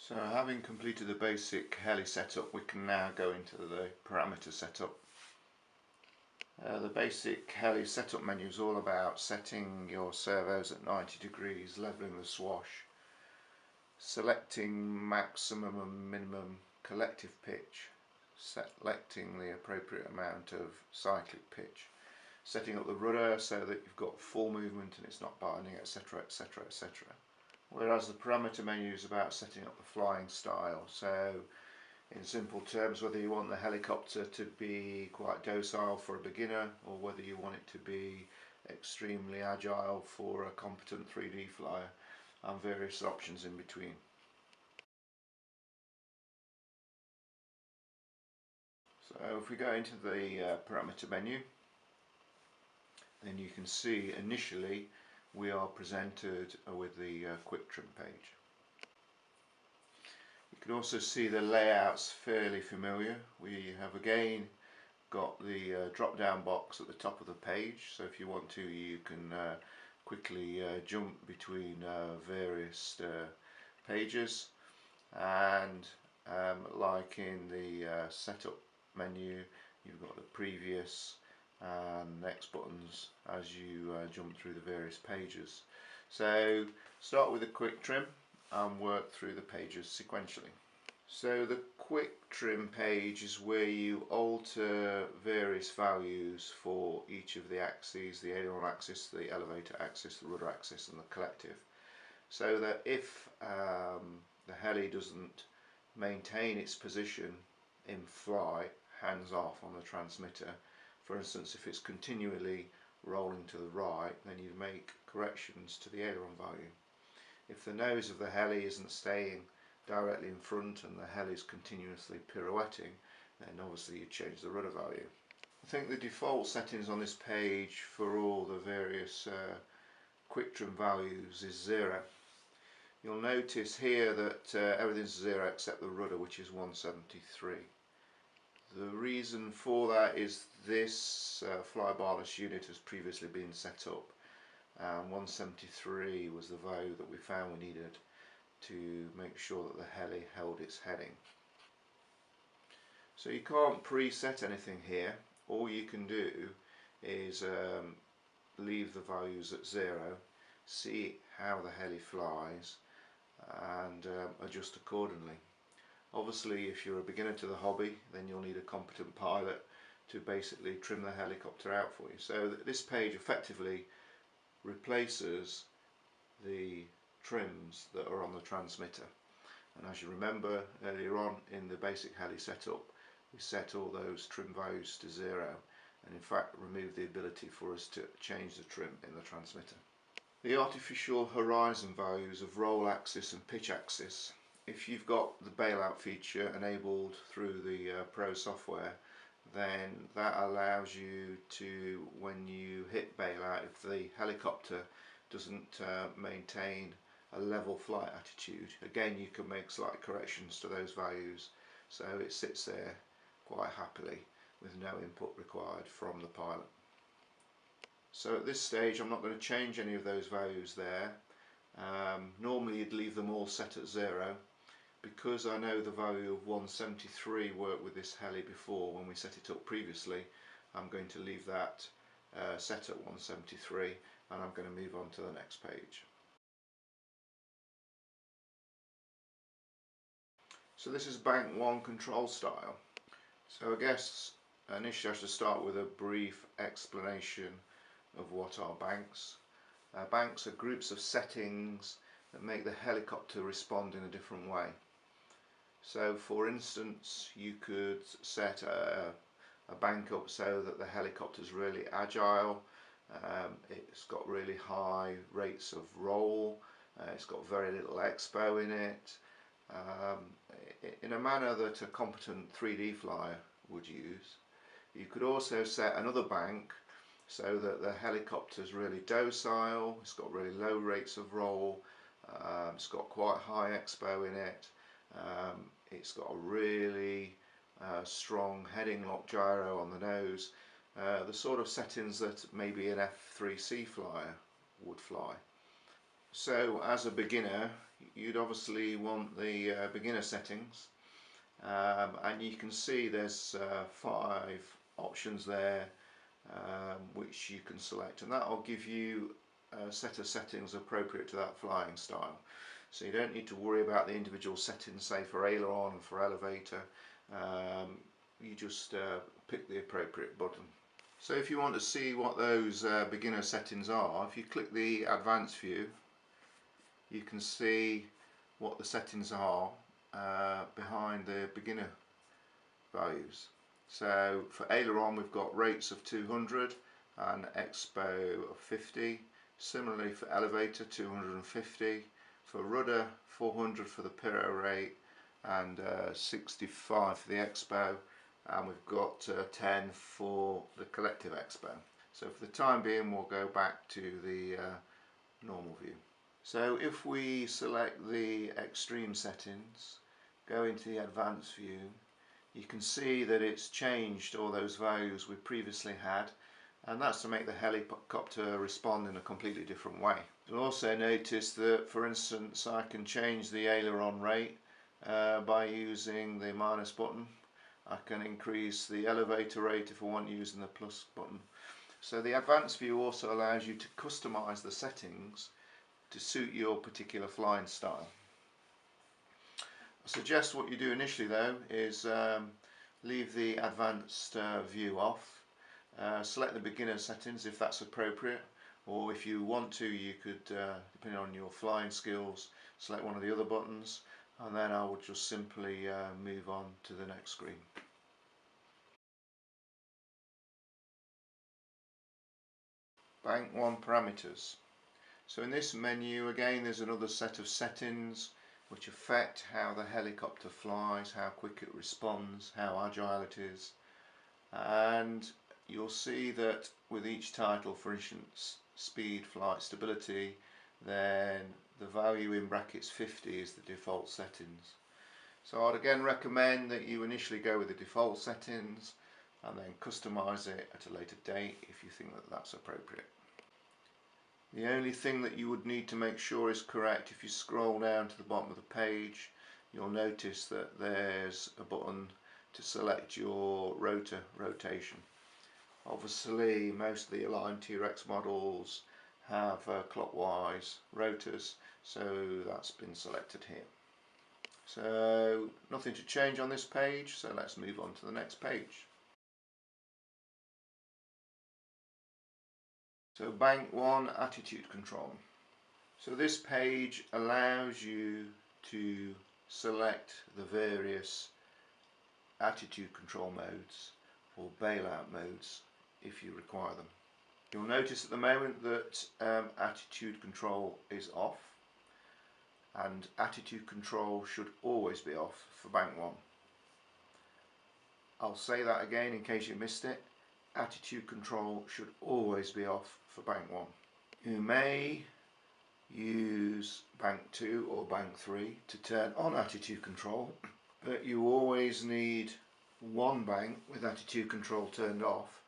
So having completed the basic Heli setup, we can now go into the parameter setup. The basic Heli setup menu is all about setting your servos at 90 degrees, leveling the swash, selecting maximum and minimum collective pitch, selecting the appropriate amount of cyclic pitch, setting up the rudder so that you've got full movement and it's not binding, etc, etc, etc. Whereas the parameter menu is about setting up the flying style. So in simple terms, whether you want the helicopter to be quite docile for a beginner or whether you want it to be extremely agile for a competent 3D flyer, and various options in between. So if we go into the parameter menu, then you can see initially we are presented with the quick trim page. You can also see the layouts fairly familiar. We have again got the drop down box at the top of the page, so if you want to you can quickly jump between various pages, and like in the setup menu, you've got the previous and next buttons as you jump through the various pages. So start with a quick trim and work through the pages sequentially. So the quick trim page is where you alter various values for each of the axes: the aileron axis, the elevator axis, the rudder axis and the collective, so that if the heli doesn't maintain its position in flight, hands off on the transmitter, for instance if it's continually rolling to the right, then you make corrections to the aileron value. If the nose of the heli isn't staying directly in front and the heli is continuously pirouetting, then obviously you change the rudder value. I think the default settings on this page for all the various quick trim values is 0. You'll notice here that everything's 0 except the rudder, which is 173. The reason for that is this flybarless unit has previously been set up, and 173 was the value that we found we needed to make sure that the heli held its heading. So you can't preset anything here. All you can do is leave the values at 0, see how the heli flies and adjust accordingly. Obviously if you're a beginner to the hobby, then you'll need a competent pilot to basically trim the helicopter out for you. So this page effectively replaces the trims that are on the transmitter, and as you remember earlier on in the basic heli setup, we set all those trim values to 0 and in fact removed the ability for us to change the trim in the transmitter. The artificial horizon values of roll axis and pitch axis, if you've got the bailout feature enabled through the Pro software, then that allows you to, when you hit bailout, if the helicopter doesn't maintain a level flight attitude, again you can make slight corrections to those values so it sits there quite happily with no input required from the pilot. So at this stage I'm not going to change any of those values there. Normally you'd leave them all set at 0. Because I know the value of 173 worked with this heli before when we set it up previously, I'm going to leave that set at 173 and I'm going to move on to the next page. So this is bank 1 control style. So I guess initially I should start with a brief explanation of what are banks. Banks are groups of settings that make the helicopter respond in a different way. So for instance you could set a bank up so that the helicopter is really agile, it's got really high rates of roll, it's got very little expo in it, in a manner that a competent 3D flyer would use. You could also set another bank so that the helicopter is really docile, it's got really low rates of roll, it's got quite high expo in it, it's got a really strong heading lock gyro on the nose, the sort of settings that maybe an F3C flyer would fly. So as a beginner, you'd obviously want the beginner settings, and you can see there's 5 options there which you can select, and that will give you a set of settings appropriate to that flying style. So you don't need to worry about the individual settings, say for aileron, for elevator. You just pick the appropriate button. So if you want to see what those beginner settings are, if you click the advanced view, you can see what the settings are behind the beginner values. So for aileron we've got rates of 200 and expo of 50. Similarly for elevator 250. For rudder 400 for the piro rate and 65 for the expo, and we've got 10 for the collective expo. So for the time being we'll go back to the normal view. So if we select the extreme settings, go into the advanced view, you can see that it's changed all those values we previously had, and that's to make the helicopter respond in a completely different way. You'll also notice that, for instance, I can change the aileron rate by using the minus button. I can increase the elevator rate if I want using the plus button. So the advanced view also allows you to customize the settings to suit your particular flying style. I suggest what you do initially though is leave the advanced view off, select the beginner settings if that's appropriate, or if you want to you could, depending on your flying skills, select one of the other buttons, and then I would just simply move on to the next screen. Bank 1 parameters. So in this menu again there's another set of settings which affect how the helicopter flies, how quick it responds, how agile it is, and you'll see that with each title, for instance speed, flight, stability, then the value in brackets 50 is the default settings. So I'd again recommend that you initially go with the default settings and then customize it at a later date if you think that that's appropriate. The only thing that you would need to make sure is correct, if you scroll down to the bottom of the page, you'll notice that there's a button to select your rotor rotation. Obviously most of the aligned T-Rex models have clockwise rotors, so that's been selected here. So nothing to change on this page, so let's move on to the next page. So bank 1 attitude control. So this page allows you to select the various attitude control modes or bailout modes if you require them. You'll notice at the moment that attitude control is off, and attitude control should always be off for bank 1. I'll say that again in case you missed it. Attitude control should always be off for bank 1. You may use bank 2 or bank 3 to turn on attitude control, but you always need one bank with attitude control turned off,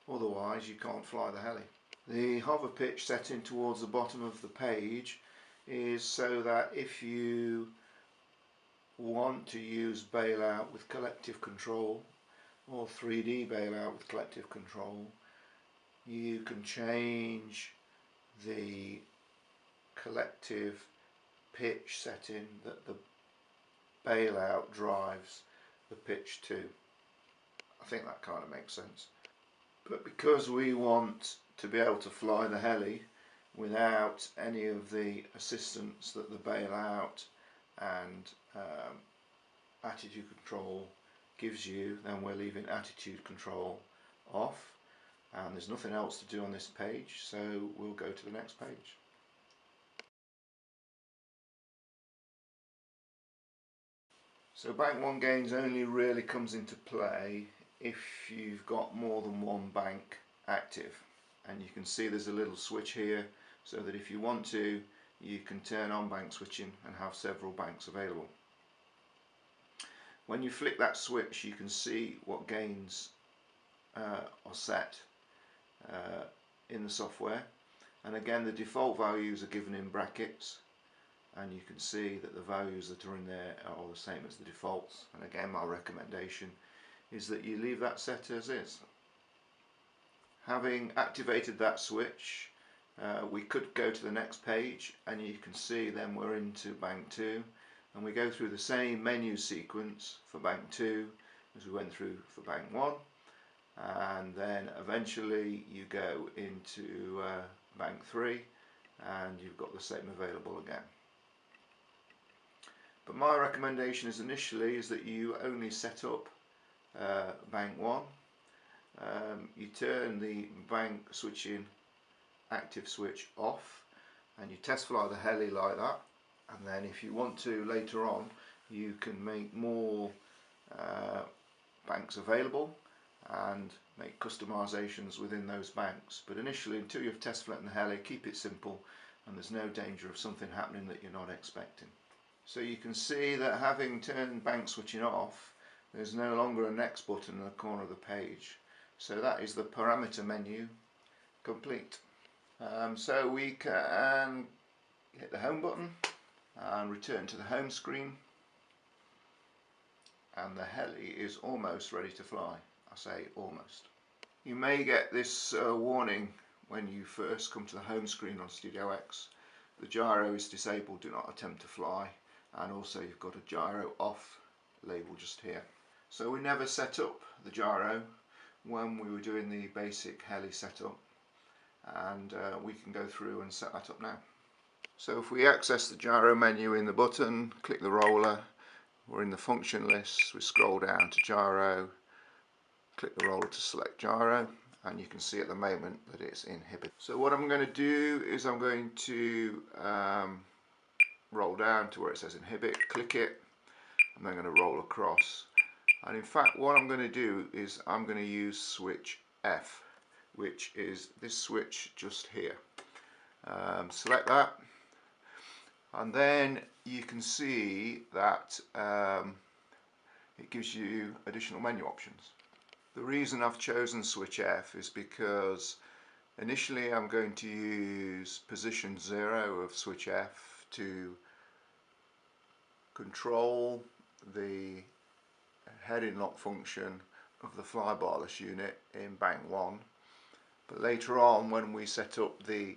otherwise you can't fly the heli. The hover pitch setting towards the bottom of the page is so that if you want to use bailout with collective control or 3D bailout with collective control, you can change the collective pitch setting that the bailout drives the pitch to. I think that kind of makes sense. But because we want to be able to fly the heli without any of the assistance that the bailout and attitude control gives you, then we're leaving attitude control off, and there's nothing else to do on this page, so we'll go to the next page. So bank 1 gains only really comes into play if you've got more than one bank active, and you can see there's a little switch here so that if you want to you can turn on bank switching and have several banks available. When you flick that switch you can see what gains are set in the software, and again the default values are given in brackets, and you can see that the values that are in there are the same as the defaults. And again, my recommendation is that you leave that set as is. Having activated that switch, we could go to the next page, and you can see then we're into bank 2, and we go through the same menu sequence for bank 2 as we went through for bank 1, and then eventually you go into bank 3 and you've got the same available again. But my recommendation is initially is that you only set up bank 1. You turn the bank switching active switch off, and you test fly the Heli like that, and then if you want to later on you can make more banks available and make customizations within those banks. But initially, until you've test flight the Heli, keep it simple, and there's no danger of something happening that you're not expecting. So you can see that having turned bank switching off, there's no longer a next button in the corner of the page. So that is the parameter menu complete. So we can hit the home button and return to the home screen, and the Heli is almost ready to fly. I say almost. You may get this warning when you first come to the home screen on Studio X. The gyro is disabled, do not attempt to fly, and also you've got a gyro off label just here. So we never set up the gyro when we were doing the basic Heli setup, and we can go through and set that up now. So if we access the gyro menu in the button, click the roller, we're in the function list, we scroll down to gyro, click the roller to select gyro, and you can see at the moment that it's inhibited. So what I'm going to do is I'm going to roll down to where it says inhibit, click it, and then I'm going to roll across. And in fact what I'm going to do is I'm going to use switch F, which is this switch just here. Select that, and then you can see that it gives you additional menu options. The reason I've chosen switch F is because initially I'm going to use position 0 of switch F to control the heading lock function of the flybarless unit in bank 1, but later on when we set up the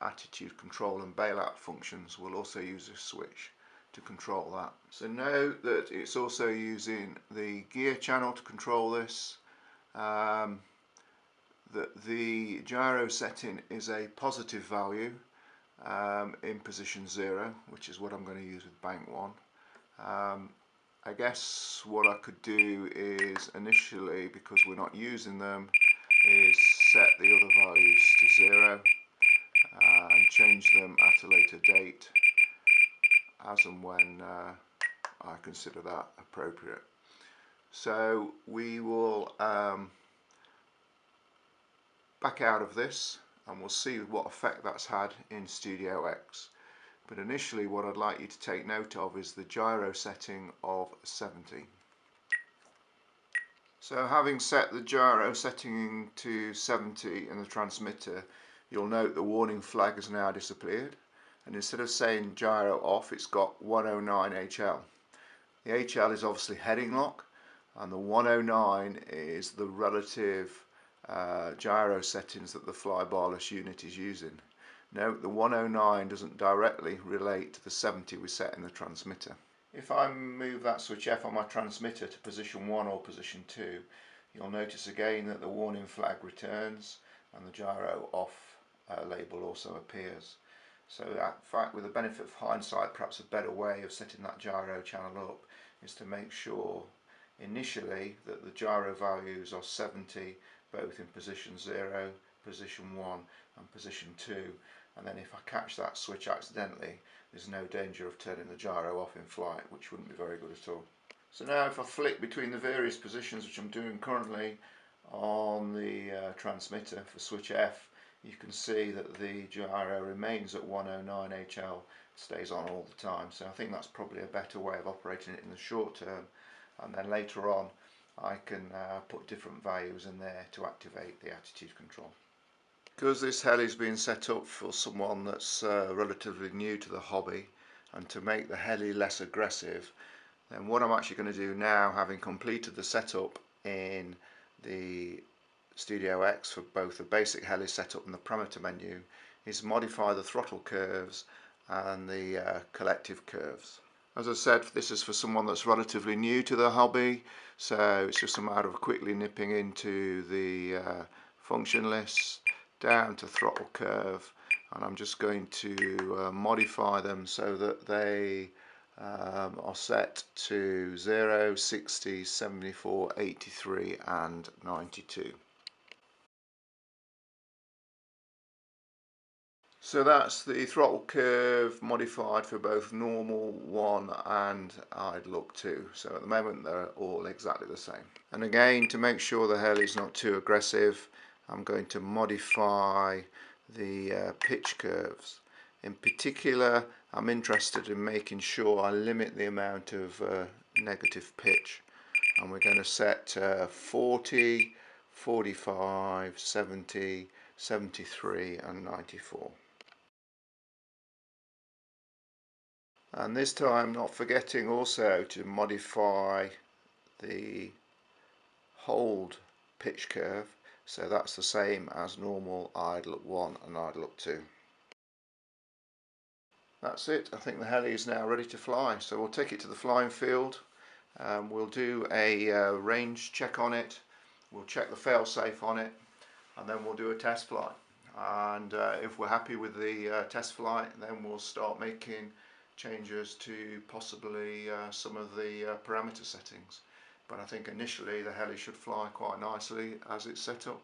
attitude control and bailout functions, we'll also use this switch to control that. So note that it's also using the gear channel to control this, that the gyro setting is a positive value in position 0, which is what I'm going to use with bank 1. I guess what I could do is initially, because we're not using them, is set the other values to 0 and change them at a later date as and when I consider that appropriate. So we will back out of this and we'll see what effect that's had in Studio X. But initially what I'd like you to take note of is the gyro setting of 70. So having set the gyro setting to 70 in the transmitter, you'll note the warning flag has now disappeared, and instead of saying gyro off, it's got 109 HL. The HL is obviously heading lock, and the 109 is the relative gyro settings that the flybarless unit is using. Note the 109 doesn't directly relate to the 70 we set in the transmitter. If I move that switch F on my transmitter to position 1 or position 2, you'll notice again that the warning flag returns and the gyro off label also appears. So that, in fact, with the benefit of hindsight, perhaps a better way of setting that gyro channel up is to make sure initially that the gyro values are 70 both in position 0, position 1 and position 2, and then if I catch that switch accidentally, there's no danger of turning the gyro off in flight, which wouldn't be very good at all. So now if I flick between the various positions, which I'm doing currently on the transmitter for switch F, you can see that the gyro remains at 109 HL, stays on all the time. So I think that's probably a better way of operating it in the short term, and then later on I can put different values in there to activate the attitude control. Because this heli's been set up for someone that's relatively new to the hobby, and to make the heli less aggressive, then what I'm actually going to do now, having completed the setup in the Studio X for both the basic heli setup and the parameter menu, is modify the throttle curves and the collective curves. As I said, this is for someone that's relatively new to the hobby, so it's just a matter of quickly nipping into the function lists, down to throttle curve, and I'm just going to modify them so that they are set to 0, 60, 74, 83 and 92. So that's the throttle curve modified for both normal 1 and I'd look 2. So at the moment they're all exactly the same. And again, to make sure the heli is not too aggressive, I'm going to modify the pitch curves. In particular, I'm interested in making sure I limit the amount of negative pitch. And we're going to set 40, 45, 70, 73 and 94. And this time not forgetting also to modify the hold pitch curve, so that's the same as normal I'd look 1 and I'd look 2. That's it. I think the heli is now ready to fly, so we'll take it to the flying field. We'll do a range check on it, we'll check the fail-safe on it, and then we'll do a test flight. And if we're happy with the test flight, then we'll start making changes to possibly some of the parameter settings. But I think initially the heli should fly quite nicely as it's set up.